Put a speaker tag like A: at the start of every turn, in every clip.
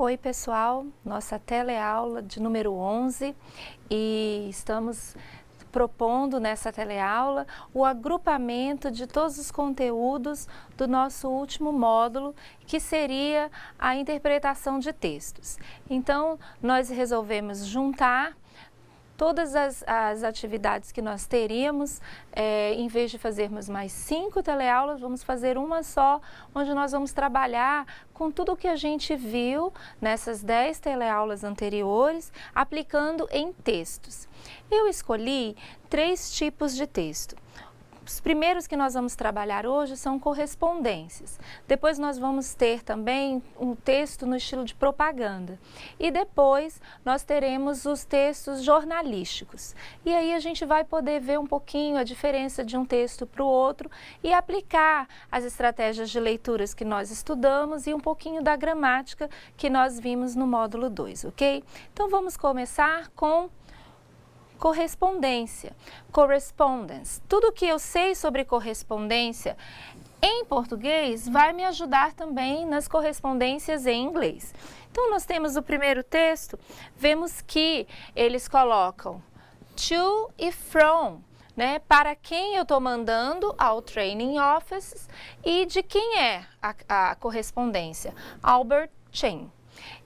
A: Oi pessoal, nossa teleaula de número 11 e estamos propondo nessa teleaula o agrupamento de todos os conteúdos do nosso último módulo, que seria a interpretação de textos. Então, nós resolvemos juntar todas as atividades que nós teríamos, em vez de fazermos mais 5 teleaulas, vamos fazer uma só, onde nós vamos trabalhar com tudo o que a gente viu nessas 10 teleaulas anteriores, aplicando em textos. Eu escolhi 3 tipos de texto. Os primeiros que nós vamos trabalhar hoje são correspondências. Depois nós vamos ter também um texto no estilo de propaganda. E depois nós teremos os textos jornalísticos. E aí a gente vai poder ver um pouquinho a diferença de um texto para o outro e aplicar as estratégias de leituras que nós estudamos e um pouquinho da gramática que nós vimos no módulo 2, ok? Então vamos começar com correspondência, correspondence. Tudo que eu sei sobre correspondência em português vai me ajudar também nas correspondências em inglês. Então, nós temos o primeiro texto, vemos que eles colocam to e from, né? Para quem eu estou mandando ao training office e de quem é a correspondência, Albert Chen.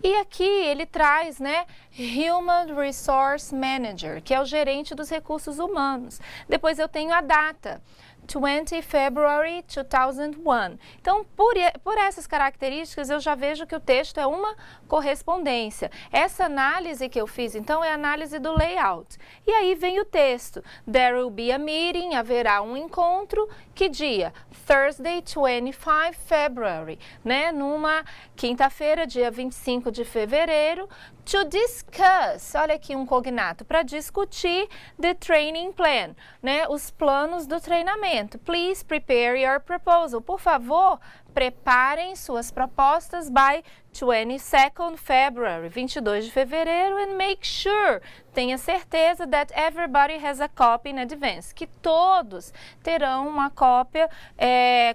A: E aqui ele traz, né, Human Resource Manager, que é o gerente dos recursos humanos. Depois eu tenho a data, 20 February 2001. Então, por essas características, eu já vejo que o texto é uma correspondência. Essa análise que eu fiz, então, é a análise do layout. E aí vem o texto. There will be a meeting, haverá um encontro. Que dia? Thursday, 25 February, né? Numa quinta-feira, dia 25 de fevereiro, to discuss, olha aqui um cognato, para discutir the training plan, né? Os planos do treinamento. Please prepare your proposal. Por favor, preparem suas propostas by 22nd February, 22 de fevereiro, and make sure, tenha certeza that everybody has a copy in advance, que todos terão uma cópia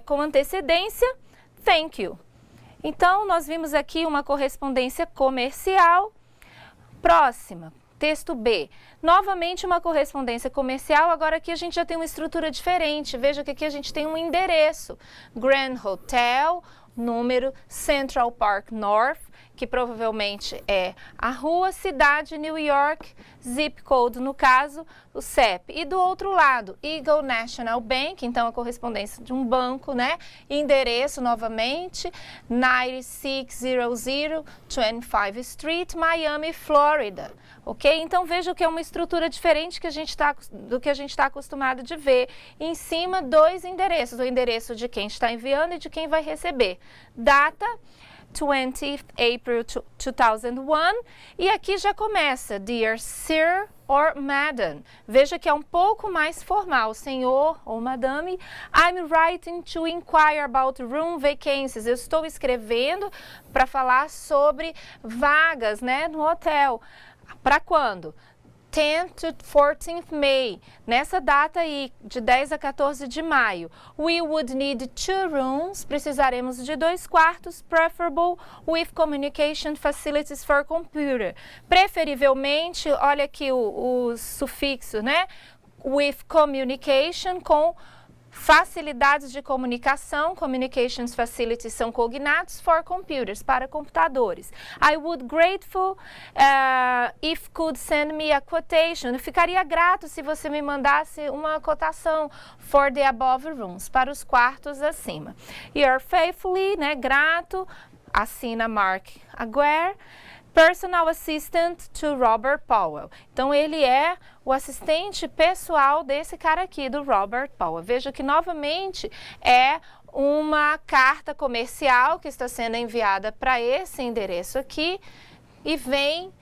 A: com antecedência. Thank you. Então, nós vimos aqui uma correspondência comercial. Próxima, texto B. Novamente uma correspondência comercial, agora aqui a gente já tem uma estrutura diferente. Veja que aqui a gente tem um endereço. Grand Hotel, número Central Park North, que provavelmente é a rua, cidade, New York, zip code, no caso, o CEP. E do outro lado, Eagle National Bank, então a correspondência de um banco, né? Endereço, novamente, 9600 25 Street, Miami, Flórida. Ok? Então, veja que é uma estrutura diferente do que a gente está acostumado de ver. Em cima, 2 endereços, o endereço de quem está enviando e de quem vai receber. Data, 20th April 2001, e aqui já começa, Dear Sir or Madam. Veja que é um pouco mais formal, senhor ou madame. I'm writing to inquire about room vacancies. Eu estou escrevendo para falar sobre vagas, né, no hotel. Para quando? 10th to 14th May, nessa data aí, de 10 a 14 de maio. We would need 2 rooms, precisaremos de 2 quartos, preferable with communication facilities for computer. Preferivelmente, olha aqui o sufixo, né? With communication, com facilidades de comunicação, communications facilities são cognatos, for computers, para computadores. I would grateful if could send me a quotation. Eu ficaria grato se você me mandasse uma cotação for the above rooms, para os quartos acima. Your faithfully, né, grato, assina Mark Aguirre. Personal Assistant to Robert Powell. Então, ele é o assistente pessoal desse cara aqui, do Robert Powell. Veja que, novamente, é uma carta comercial que está sendo enviada para esse endereço aqui e vem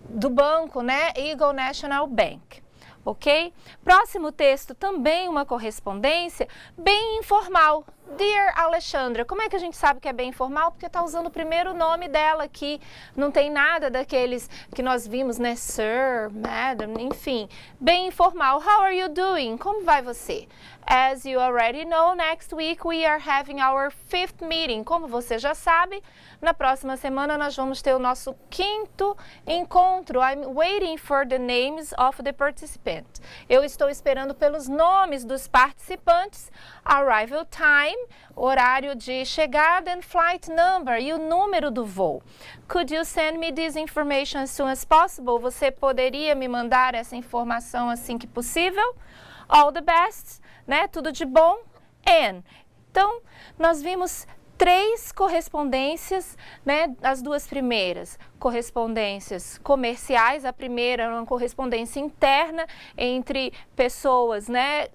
A: do banco, né? Eagle National Bank. Ok? Próximo texto, também uma correspondência bem informal. Dear Alexandra, como é que a gente sabe que é bem informal? Porque está usando o primeiro nome dela aqui, não tem nada daqueles que nós vimos, né? Sir, Madam, enfim, bem informal. How are you doing? Como vai você? As you already know, next week we are having our 5th meeting. Como você já sabe, na próxima semana nós vamos ter o nosso 5º encontro. I'm waiting for the names of the participants. Eu estou esperando pelos nomes dos participantes. Arrival time, horário de chegada, and flight number, e o número do voo. Could you send me this information as soon as possible? Você poderia me mandar essa informação assim que possível? All the best, né? Tudo de bom. And. Então, nós vimos 3 correspondências, né? As 2 primeiras correspondências comerciais. A primeira era uma correspondência interna entre pessoas, né?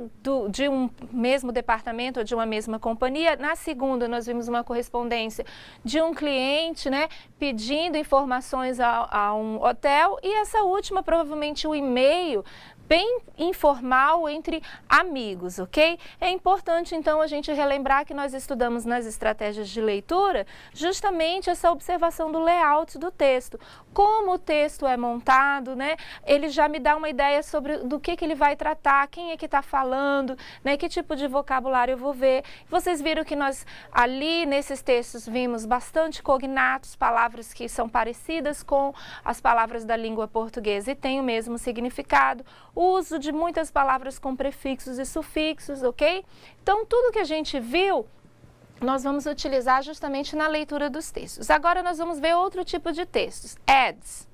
A: De um mesmo departamento ou de uma mesma companhia. Na segunda, nós vimos uma correspondência de um cliente, né? Pedindo informações a um hotel. E essa última, provavelmente, o e-mail bem informal entre amigos, ok? É importante, então, a gente relembrar que nós estudamos nas estratégias de leitura justamente essa observação do layout do texto. Como o texto é montado, né? Ele já me dá uma ideia sobre do que ele vai tratar, quem é que está falando, né? Que tipo de vocabulário eu vou ver. Vocês viram que nós ali nesses textos vimos bastante cognatos, palavras que são parecidas com as palavras da língua portuguesa e têm o mesmo significado. O uso de muitas palavras com prefixos e sufixos, ok? Então, tudo que a gente viu, nós vamos utilizar justamente na leitura dos textos. Agora, nós vamos ver outro tipo de textos, ads.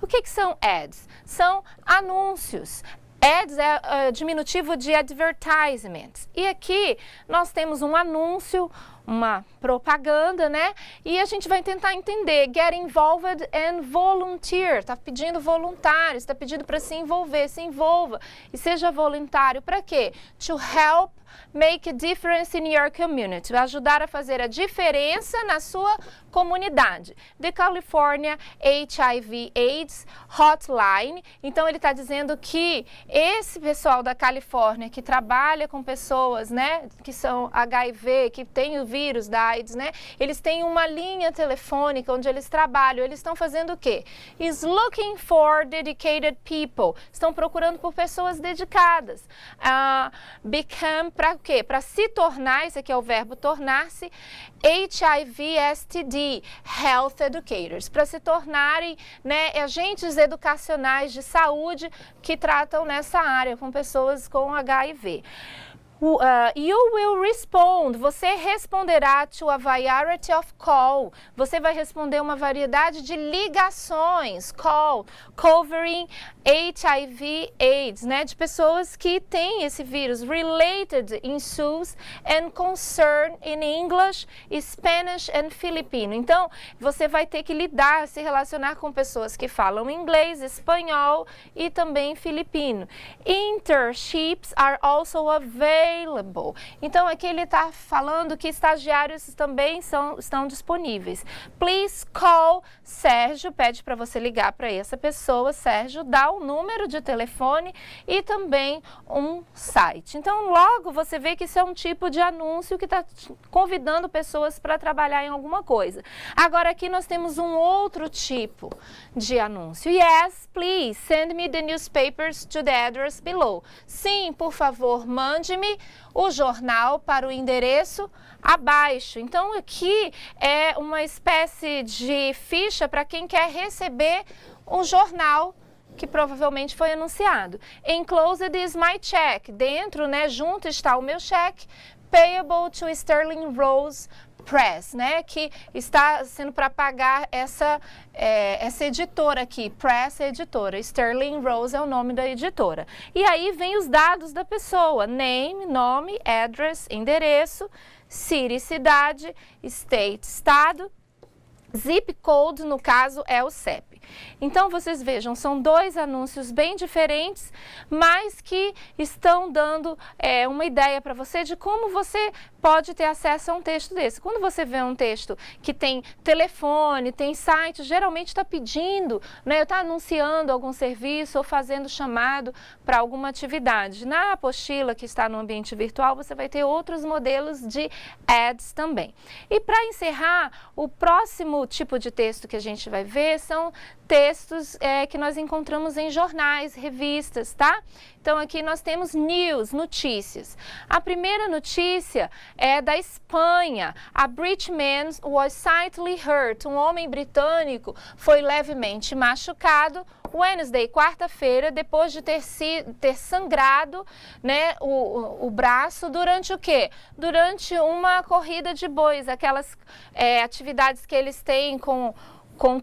A: O que são ads? São anúncios. Ads é diminutivo de advertisements. E aqui nós temos um anúncio, uma propaganda, né? E a gente vai tentar entender. Get involved and volunteer. Está pedindo voluntários, está pedindo para se envolver, se envolva e seja voluntário. Para quê? To help make a difference in your community. Vai ajudar a fazer a diferença na sua comunidade. The California HIV/AIDS Hotline. Então, ele está dizendo que esse pessoal da Califórnia que trabalha com pessoas, né, que são HIV, que tem o vírus da AIDS, né, eles têm uma linha telefônica onde eles trabalham. Eles estão fazendo o quê? Is looking for dedicated people. Estão procurando por pessoas dedicadas. Become, para o quê? Para se tornar, esse aqui é o verbo tornar-se, HIV/STD, Health Educators, para se tornarem, né, agentes educacionais de saúde que tratam nessa área com pessoas com HIV. You will respond, você responderá to a variety of call, você vai responder uma variedade de ligações, call, covering HIV/AIDS, né, de pessoas que têm esse vírus, related in SUS and concern in English, Spanish and Filipino. Então, você vai ter que lidar, se relacionar com pessoas que falam inglês, espanhol e também filipino. Internships are also available. Então, aqui ele está falando que estagiários também estão disponíveis. Please call Sérgio, pede para você ligar para essa pessoa. Sérgio dá um número de telefone e também um site. Então, logo você vê que isso é um tipo de anúncio que está convidando pessoas para trabalhar em alguma coisa. Agora, aqui nós temos um outro tipo de anúncio. Yes, please, send me the newspapers to the address below. Sim, por favor, mande-me o jornal para o endereço abaixo. Então, aqui é uma espécie de ficha para quem quer receber um jornal que provavelmente foi anunciado. Enclosed is my check. Dentro, né, junto está o meu cheque. Payable to Sterling Rose Press, né, que está sendo para pagar essa editora aqui, Press é editora, Sterling Rose é o nome da editora. E aí vem os dados da pessoa, name, nome, address, endereço, city, cidade, state, estado, Zip Code, no caso, é o CEP. Então, vocês vejam, são dois anúncios bem diferentes, mas que estão dando uma ideia para você de como você pode ter acesso a um texto desse. Quando você vê um texto que tem telefone, tem site, geralmente está pedindo, né, está anunciando algum serviço ou fazendo chamado para alguma atividade. Na apostila que está no ambiente virtual, você vai ter outros modelos de ads também. E para encerrar, o próximo tipo de texto que a gente vai ver são textos que nós encontramos em jornais, revistas, tá? Então, aqui nós temos news, notícias. A primeira notícia é da Espanha. A British man was slightly hurt. Um homem britânico foi levemente machucado Wednesday, quarta-feira, depois de ter sangrado, né, o braço durante o quê? Durante uma corrida de bois, aquelas atividades que eles têm com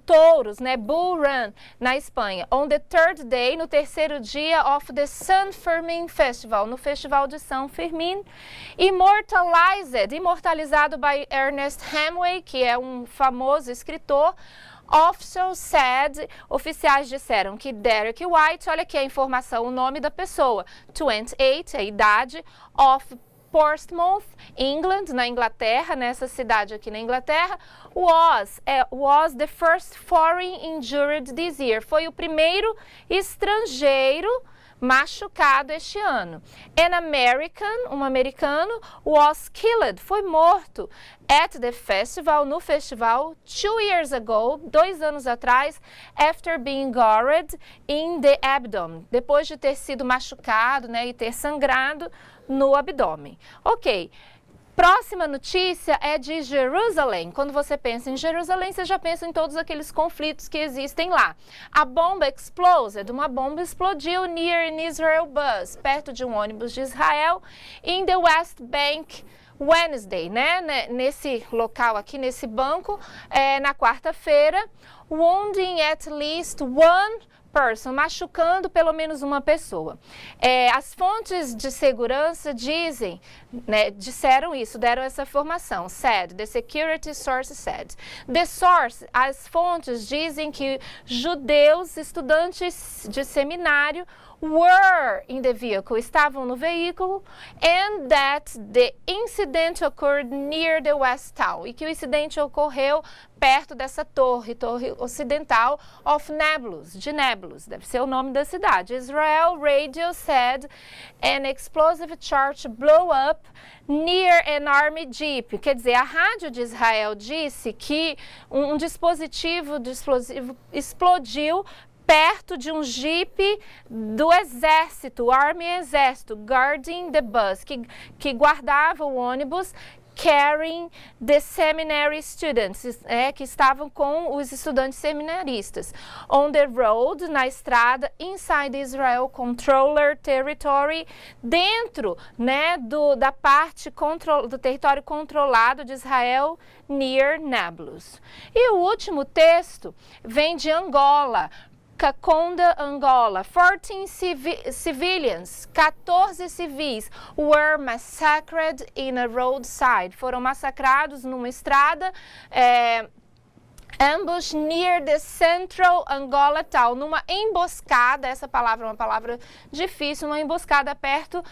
A: touros, né, Bull Run, na Espanha. On the third day, no terceiro dia of the San Fermin Festival, no Festival de São Fermín. Imortalizado by Ernest Hemingway, que é um famoso escritor. Officials said, oficiais disseram que Derek White, olha aqui a informação, o nome da pessoa, 28, a idade, of Portsmouth, England, na Inglaterra, nessa cidade aqui na Inglaterra, was the first foreign injured this year. Foi o primeiro estrangeiro machucado este ano. Um americano, was killed, foi morto at the festival, no festival, 2 years ago, 2 anos atrás, after being gored in the abdomen, depois de ter sido machucado, né, e ter sangrado no abdômen. Ok. Próxima notícia é de Jerusalém. Quando você pensa em Jerusalém, você já pensa em todos aqueles conflitos que existem lá. A bomba exploded, uma bomba explodiu near an Israel bus, perto de um ônibus de Israel, in the West Bank, Wednesday, né? Nesse local aqui, nesse banco, na quarta-feira, wounding at least one person, machucando pelo menos uma pessoa. As fontes de segurança dizem, né, disseram isso, deram essa informação. Said, the security source said. The source, as fontes dizem que judeus, estudantes de seminário, were in the vehicle, estavam no veículo, and that the incident occurred near the West Tower, e que o incidente ocorreu perto dessa torre ocidental de Nablus, deve ser o nome da cidade. Israel Radio said an explosive charge blew up near an army jeep. Quer dizer, a rádio de Israel disse que um dispositivo explosivo explodiu perto de um jipe do exército, Army Exército, guarding the bus, que guardava o ônibus, carrying the seminary students, que estavam com os estudantes seminaristas. On the road, na estrada, inside Israel Controller Territory, dentro, né, da parte do território controlado de Israel, near Nablus. E o último texto vem de Angola, Caconda, Angola. 14 civilians, 14 civis, were massacred in a roadside. Foram massacrados numa estrada, ambush near the central Angola town, numa emboscada, essa palavra é uma palavra difícil, uma emboscada perto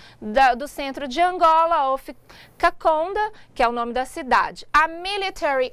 A: do centro de Angola, of Caconda, que é o nome da cidade. A military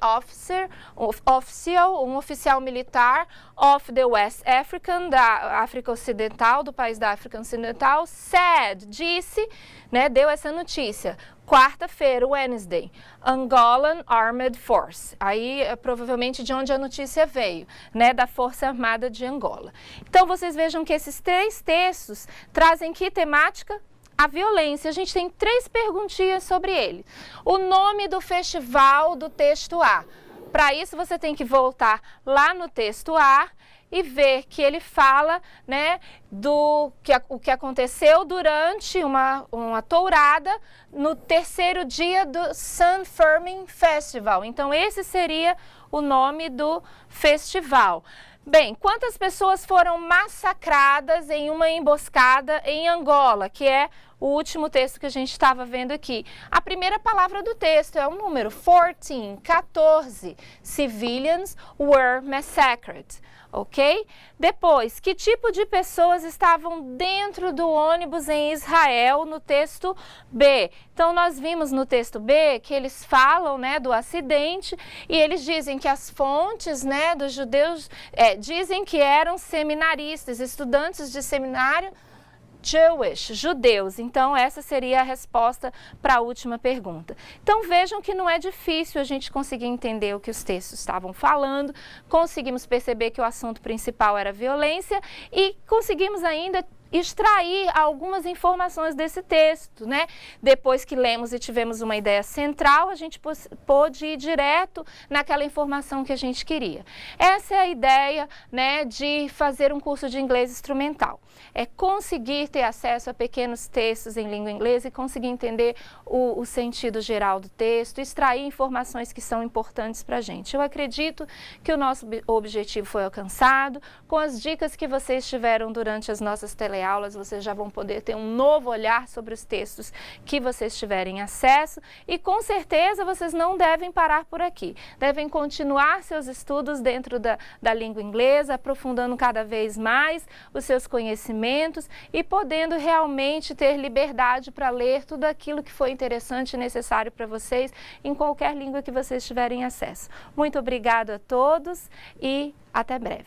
A: um oficial militar of the West African, da África Ocidental, do país da África Ocidental, said, disse, né, deu essa notícia. Quarta-feira, Wednesday, Angolan Armed Force. Aí, provavelmente, de onde a notícia veio, né, da Força Armada de Angola. Então, vocês vejam que esses 3 textos trazem que temática? A violência. A gente tem 3 perguntinhas sobre ele. O nome do festival do texto A. Para isso, você tem que voltar lá no texto A e ver que ele fala, né, o que aconteceu durante uma tourada no terceiro dia do San Fermin Festival. Então, esse seria o nome do festival. Bem, quantas pessoas foram massacradas em uma emboscada em Angola, que é o último texto que a gente estava vendo aqui. A primeira palavra do texto é o número 14, 14. Civilians were massacred. Ok? Depois, que tipo de pessoas estavam dentro do ônibus em Israel no texto B? Então, nós vimos no texto B que eles falam, né, do acidente e eles dizem que as fontes, né, dos judeus dizem que eram seminaristas, estudantes de seminário, Jewish, judeus. Então, essa seria a resposta para a última pergunta. Então, vejam que não é difícil a gente conseguir entender o que os textos estavam falando, conseguimos perceber que o assunto principal era violência e conseguimos ainda extrair algumas informações desse texto, né? Depois que lemos e tivemos uma ideia central, a gente pôde ir direto naquela informação que a gente queria. Essa é a ideia, né, de fazer um curso de inglês instrumental. É conseguir ter acesso a pequenos textos em língua inglesa e conseguir entender o sentido geral do texto, extrair informações que são importantes para a gente. Eu acredito que o nosso objetivo foi alcançado. Com as dicas que vocês tiveram durante as nossas teleaulas, vocês já vão poder ter um novo olhar sobre os textos que vocês tiverem acesso e com certeza vocês não devem parar por aqui. Devem continuar seus estudos dentro da língua inglesa, aprofundando cada vez mais os seus conhecimentos e podendo realmente ter liberdade para ler tudo aquilo que foi interessante e necessário para vocês em qualquer língua que vocês tiverem acesso. Muito obrigada a todos e até breve.